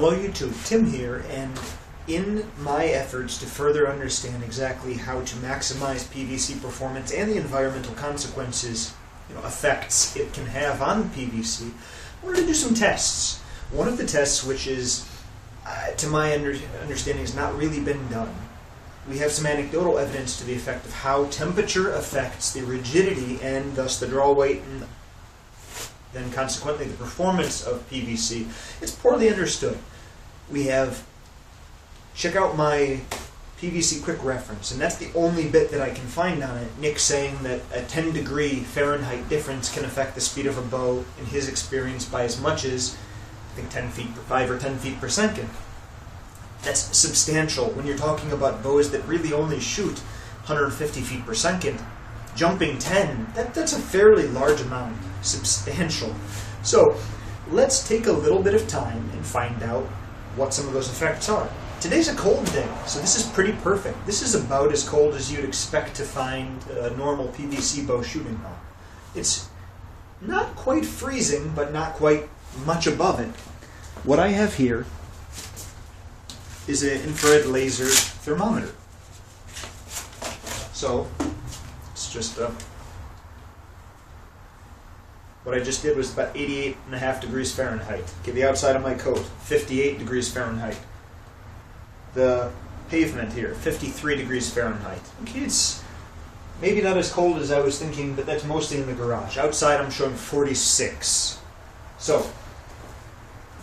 Hello YouTube, Tim here, and in my efforts to further understand exactly how to maximize PVC performance and the environmental consequences, effects it can have on PVC, I wanted to do some tests. One of the tests, which is, to my understanding, has not really been done. We have some anecdotal evidence to the effect of how temperature affects the rigidity and thus the draw weight and then consequently the performance of PVC. It's poorly understood. We have, check out my PVC quick reference, and that's the only bit that I can find on it. Nick saying that a 10-degree Fahrenheit difference can affect the speed of a bow in his experience by as much as, I think, 5 or 10 feet per second. That's substantial when you're talking about bows that really only shoot 150 feet per second. Jumping 10, that's a fairly large amount, substantial. So let's take a little bit of time and find out what some of those effects are. Today's a cold day, so this is pretty perfect. This is about as cold as you'd expect to find a normal PVC bow shooting on. It's not quite freezing, but not quite much above it. What I have here is an infrared laser thermometer. So it's just what I just did was about 88.5 degrees Fahrenheit. Okay, the outside of my coat, 58 degrees Fahrenheit. The pavement here, 53 degrees Fahrenheit. Okay, it's maybe not as cold as I was thinking, but that's mostly in the garage. Outside I'm showing 46. So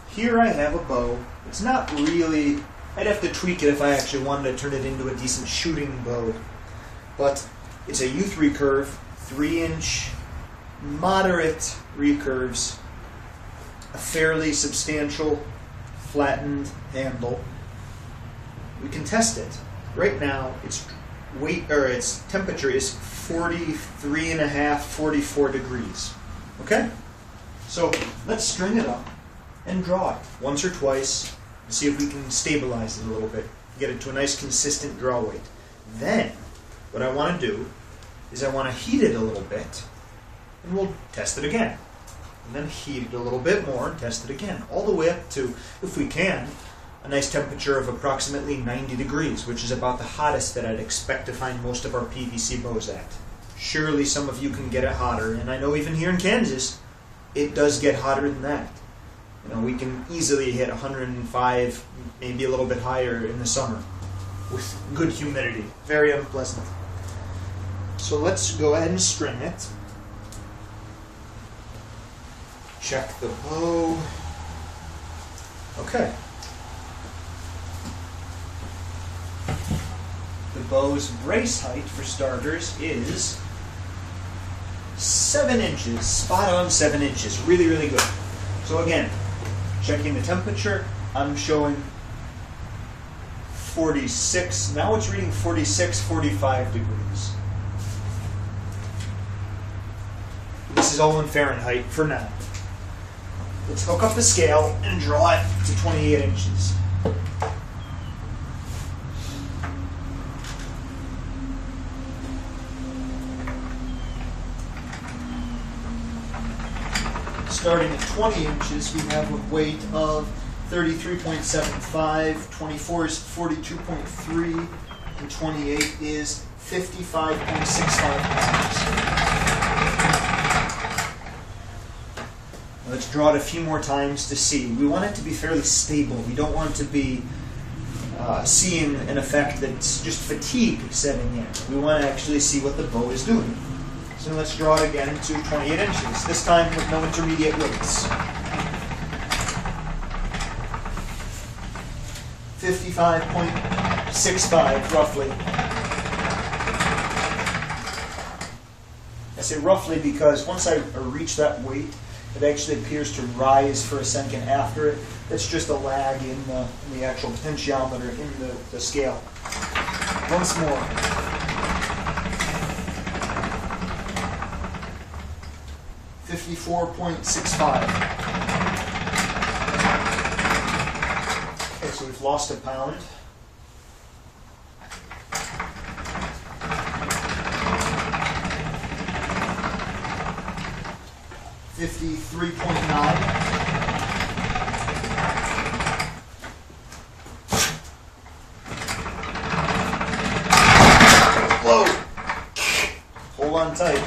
here I have a bow. It's not really, I'd have to tweak it if I actually wanted to turn it into a decent shooting bow. But it's a youth recurve, 3-inch, moderate recurves, a fairly substantial flattened handle. We can test it. Right now, its temperature is 43.5, 44 degrees. Okay? So let's string it up and draw it once or twice and see if we can stabilize it a little bit, get it to a nice consistent draw weight. Then, what I want to do is I want to heat it a little bit, and we'll test it again. And then heat it a little bit more and test it again, all the way up to, if we can, a nice temperature of approximately 90 degrees, which is about the hottest that I'd expect to find most of our PVC bows at. Surely some of you can get it hotter, and I know even here in Kansas, it does get hotter than that. We can easily hit 105, maybe a little bit higher in the summer, with good humidity. Very unpleasant. So let's go ahead and string it. Check the bow. Okay. The bow's brace height, for starters, is 7 inches. Spot on 7 inches. Really, really good. So again, checking the temperature, I'm showing 46. Now it's reading 46, 45 degrees. This is all in Fahrenheit for now. Let's hook up the scale and draw it to 28 inches. Starting at 20 inches, we have a weight of 33.75, 24 is 42.3, and 28 is 55.65 pounds. Let's draw it a few more times to see. We want it to be fairly stable. We don't want it to be seeing an effect that's just fatigue setting in. We want to actually see what the bow is doing. So let's draw it again to 28 inches, this time with no intermediate weights. 55.65 roughly. I say roughly because once I reach that weight, it actually appears to rise for a second after it. It's just a lag in the actual potentiometer in the scale. Once more. 54.65. Okay, so we've lost a pound. $53.9. Hold on tight.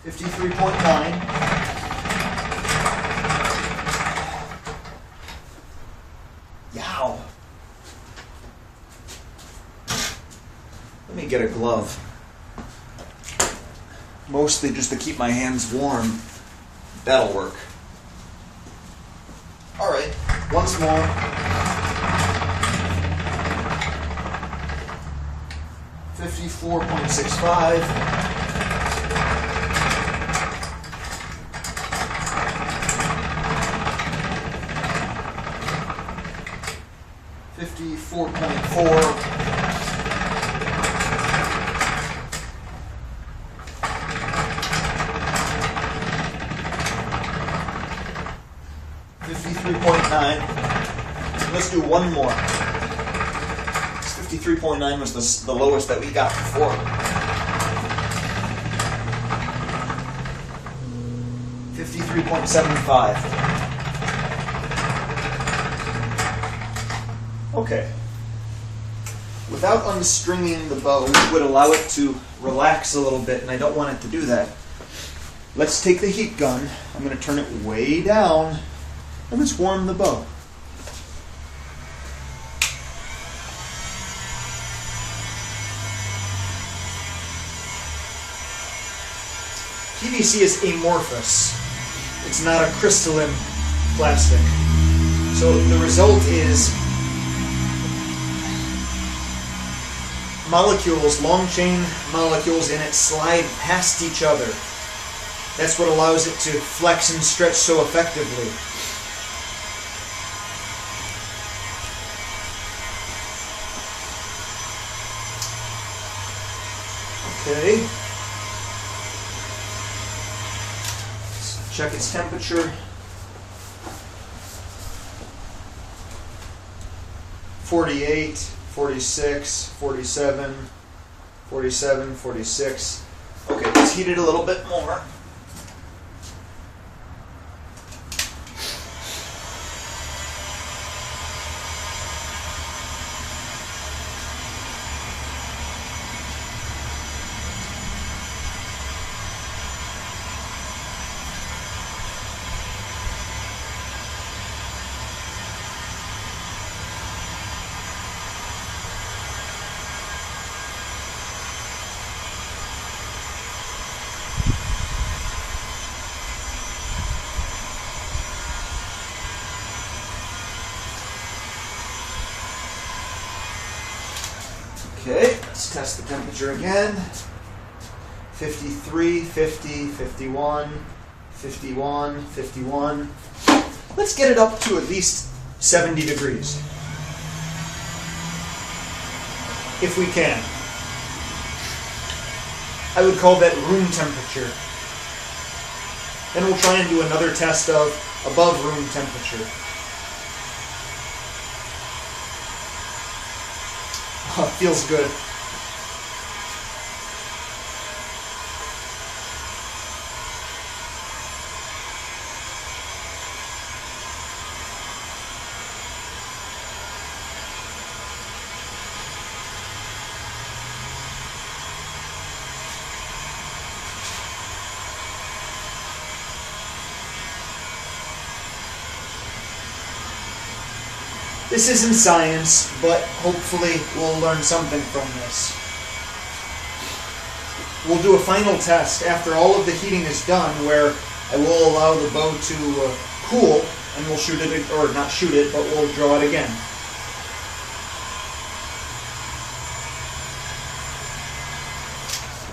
$53.9. Yow. Let me get a glove. Mostly just to keep my hands warm. That'll work. All right, once more. $54.65. $54.4. $53.9. Let's do one more. 53.9 was the lowest that we got before. $53.75. Okay. Without unstringing the bow, which would allow it to relax a little bit, and I don't want it to do that, let's take the heat gun. I'm going to turn it way down, and let's warm the bow. PVC is amorphous. It's not a crystalline plastic. So the result is molecules, long chain molecules in it slide past each other. That's what allows it to flex and stretch so effectively. Okay. Let's check its temperature. 48, 46, 47, 47, 46. Okay, let's heat it a little bit more. Okay, let's test the temperature again. 53, 50, 51, 51, 51. Let's get it up to at least 70 degrees. If we can. I would call that room temperature. Then we'll try and do another test of above room temperature. Oh, it feels good. This isn't science, but hopefully we'll learn something from this. We'll do a final test after all of the heating is done, where I will allow the bow to cool, and we'll shoot it, or not shoot it, but we'll draw it again.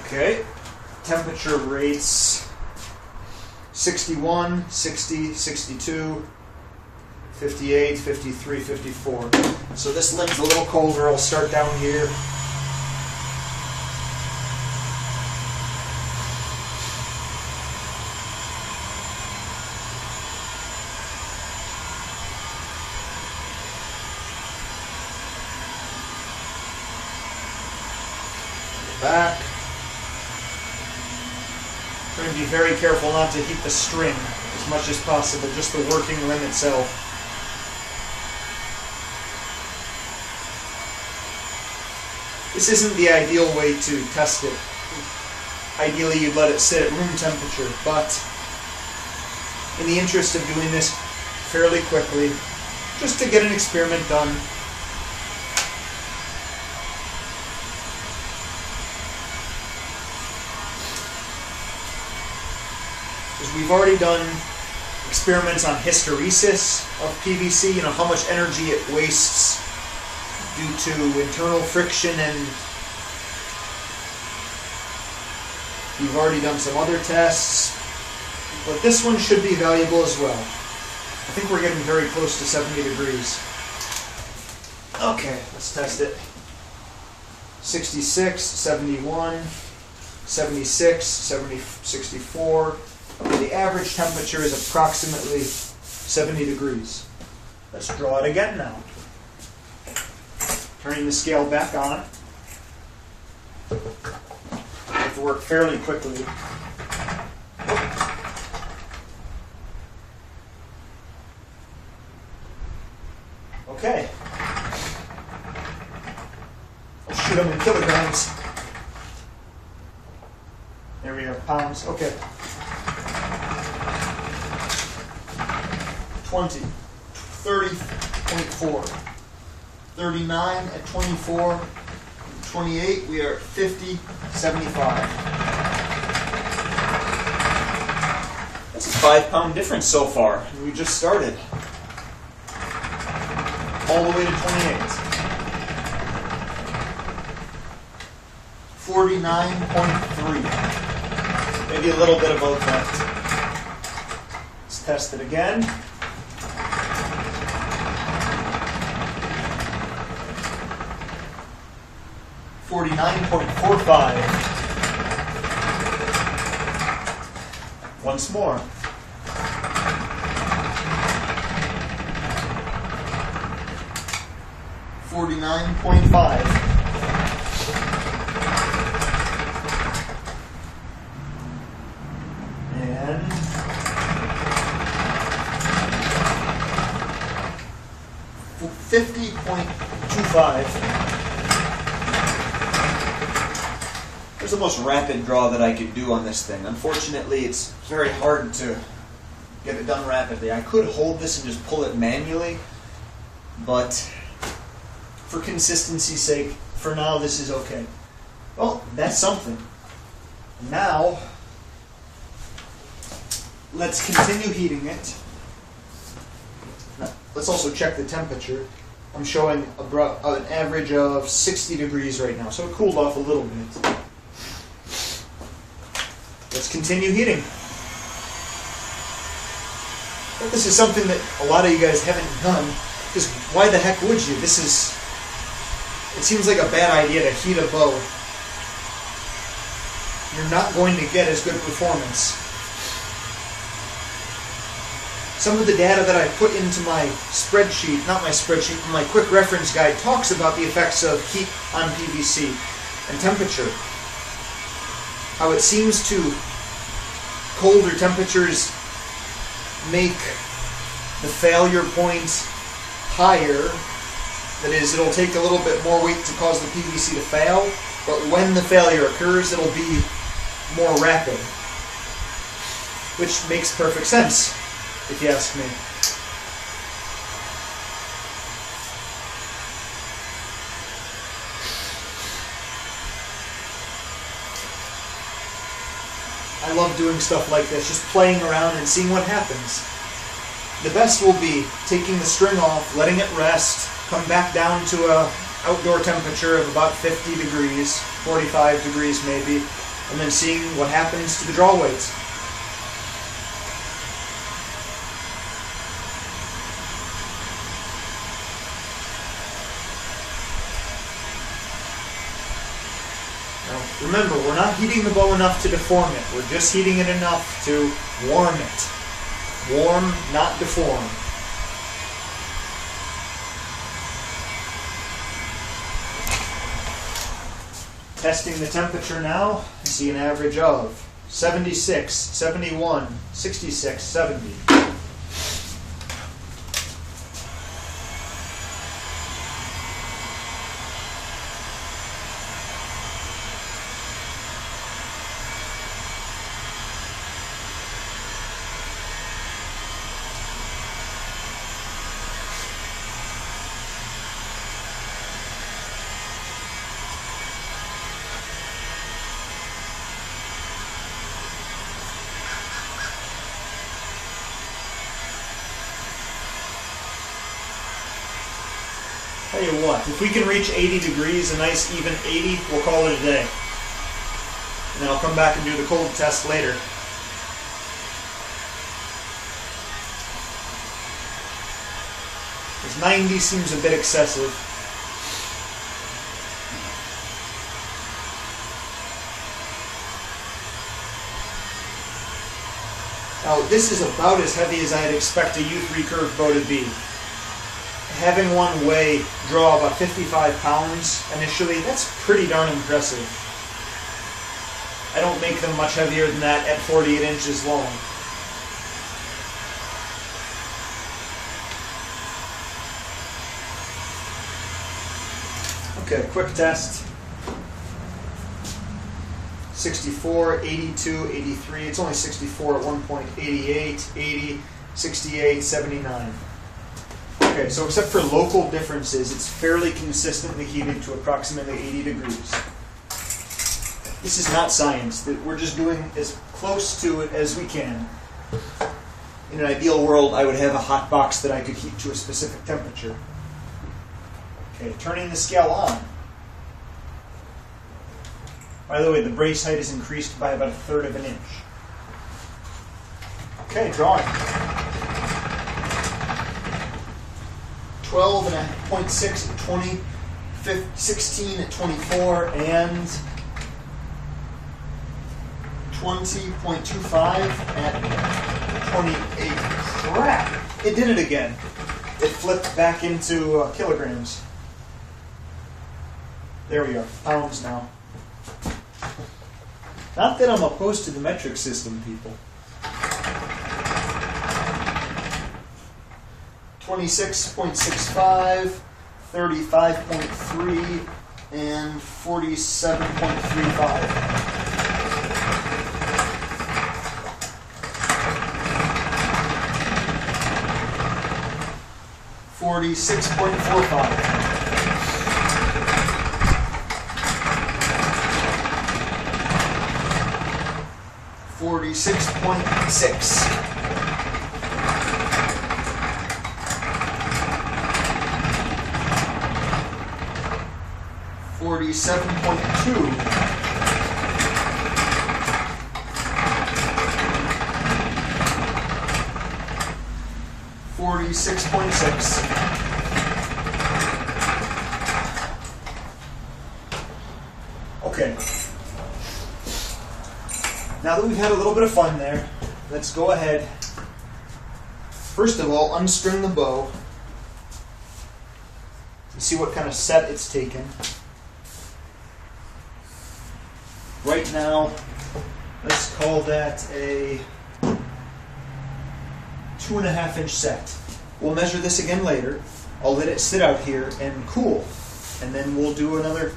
Okay, temperature rates 61, 60, 62, 58, 53, 54. So this limb's a little colder. I'll start down here. Back. Trying to be very careful not to heat the string as much as possible, just the working limb itself. This isn't the ideal way to test it. Ideally, you'd let it sit at room temperature, but in the interest of doing this fairly quickly, just to get an experiment done, because we've already done experiments on hysteresis of PVC, how much energy it wastes due to internal friction, and we've already done some other tests, but this one should be valuable as well. I think we're getting very close to 70 degrees. Okay, let's test it. 66, 71, 76, 70, 64. Okay, the average temperature is approximately 70 degrees. Let's draw it again now. Turning the scale back on. I have to work fairly quickly. Okay. I'll shoot them in kilograms. There we are, pounds. Okay. 20, 30.4, 39 at 24, 28, we are at 50, 75. That's a 5-pound difference so far. We just started. All the way to 28. 49.3. Maybe a little bit above that. Let's test it again. 49.45. Once more. 49.5. And 50.25. There's the most rapid draw that I could do on this thing. Unfortunately, it's very hard to get it done rapidly. I could hold this and just pull it manually, but for consistency's sake, for now this is okay. Well, that's something. Now, let's continue heating it. Now, let's also check the temperature. I'm showing an average of 60 degrees right now, so it cooled off a little bit. Let's continue heating. But this is something that a lot of you guys haven't done, because why the heck would you? It seems like a bad idea to heat a bow. You're not going to get as good performance. Some of the data that I put into my spreadsheet, not my spreadsheet, my quick reference guide, talks about the effects of heat on PVC and temperature. How it seems to colder temperatures make the failure point higher. That is, it'll take a little bit more weight to cause the PVC to fail, but when the failure occurs, it'll be more rapid. Which makes perfect sense, if you ask me. I love doing stuff like this, just playing around and seeing what happens. The best will be taking the string off, letting it rest, come back down to a outdoor temperature of about 50 degrees, 45 degrees maybe, and then seeing what happens to the draw weights. Remember, we're not heating the bow enough to deform it. We're just heating it enough to warm it. Warm, not deform. Testing the temperature now, I see an average of 76, 71, 66, 70. Tell you what, if we can reach 80 degrees, a nice even 80, we'll call it a day. And then I'll come back and do the cold test later. Because 90 seems a bit excessive. Now, this is about as heavy as I'd expect a youth recurve bow to be. Having one draw about 55 pounds initially, that's pretty darn impressive. I don't make them much heavier than that at 48 inches long. Okay, quick test. 64, 82, 83. It's only 64 at one point. 88, 80, 68, 79. Okay, so except for local differences, it's fairly consistently heated to approximately 80 degrees. This is not science. We're just doing as close to it as we can. In an ideal world, I would have a hot box that I could heat to a specific temperature. Okay, turning the scale on. By the way, the brace height is increased by about 1/3 of an inch. Okay, drawing. 12.6 at 20, 16 at 24, and 20.25 at 28. Crap! It did it again. It flipped back into kilograms. There we are, pounds now. Not that I'm opposed to the metric system, people. 26.65, 35.3, and 47.35. 46.45. 46.6. 47.2. 46.6. Okay. Now that we've had a little bit of fun there, let's go ahead. First of all, unstring the bow and see what kind of set it's taken. Right now, let's call that a 2.5 inch set. We'll measure this again later. I'll let it sit out here and cool. And then we'll do another,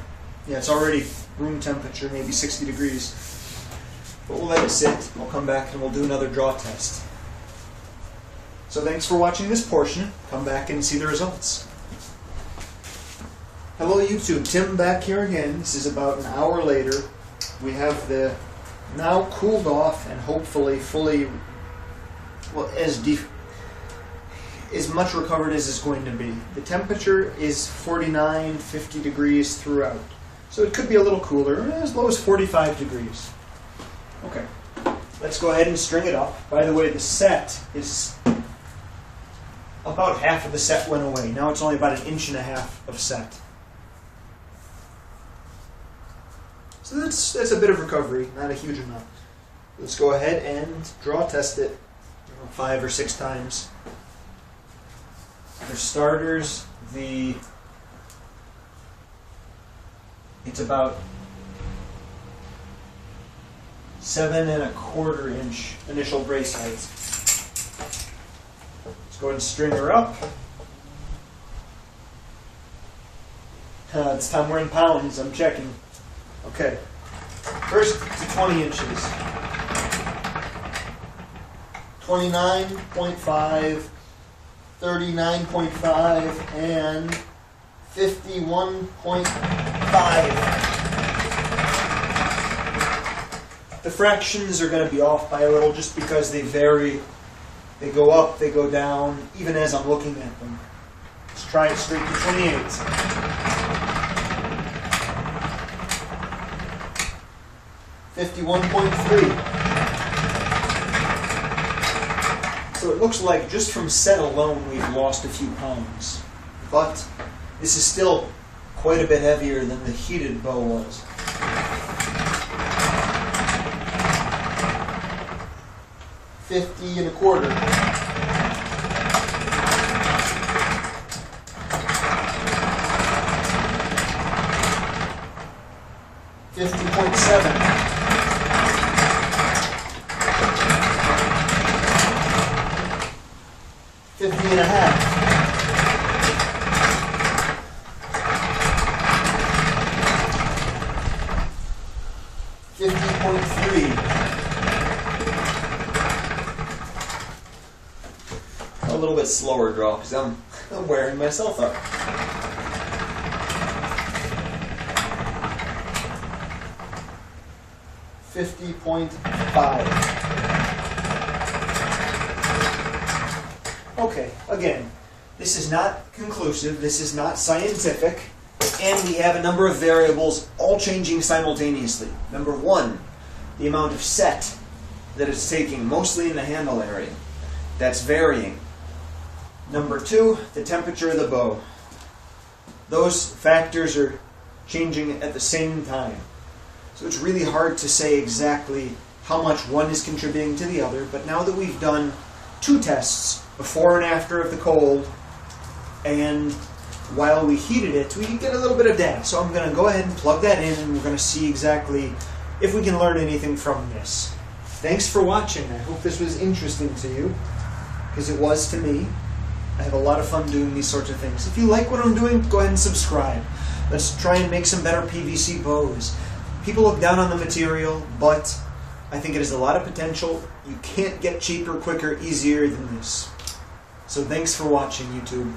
it's already room temperature, maybe 60 degrees. But we'll let it sit. I'll come back and we'll do another draw test. So thanks for watching this portion. Come back and see the results. Hello YouTube, Tim back here again. This is about an hour later. We have the now cooled off and hopefully fully, as much recovered as it's going to be. The temperature is 49, 50 degrees throughout. So it could be a little cooler, as low as 45 degrees. Okay, let's go ahead and string it up. By the way, the set is about half of the set went away. Now it's only about 1.5 inches of set. So that's a bit of recovery, not a huge amount. Let's go ahead and draw test it 5 or 6 times. For starters, it's about 7.25 inch initial brace height. Let's go ahead and string her up. This time we're in pounds, I'm checking. Okay, first to 20 inches. 29.5, 39.5, and 51.5. The fractions are going to be off by a little just because they vary. They go up, they go down, even as I'm looking at them. Let's try it straight to 28. $51.3. So it looks like just from set alone we've lost a few pounds. But this is still quite a bit heavier than the heated bow was. $50.25. $50.7. $50.5. $50.3. A little bit slower draw because I'm wearing myself up. $50.5. Okay, again, this is not conclusive, this is not scientific, and we have a number of variables all changing simultaneously. Number one, the amount of set that it's taking, mostly in the handle area. That's varying. Number two, the temperature of the bow. Those factors are changing at the same time. So it's really hard to say exactly how much one is contributing to the other, but now that we've done two tests, before and after of the cold, and while we heated it, we can get a little bit of data. So I'm going to go ahead and plug that in, and we're going to see exactly if we can learn anything from this. Thanks for watching. I hope this was interesting to you, because it was to me. I have a lot of fun doing these sorts of things. If you like what I'm doing, go ahead and subscribe. Let's try and make some better PVC bows. People look down on the material, but I think it has a lot of potential. You can't get cheaper, quicker, easier than this. So thanks for watching, YouTube.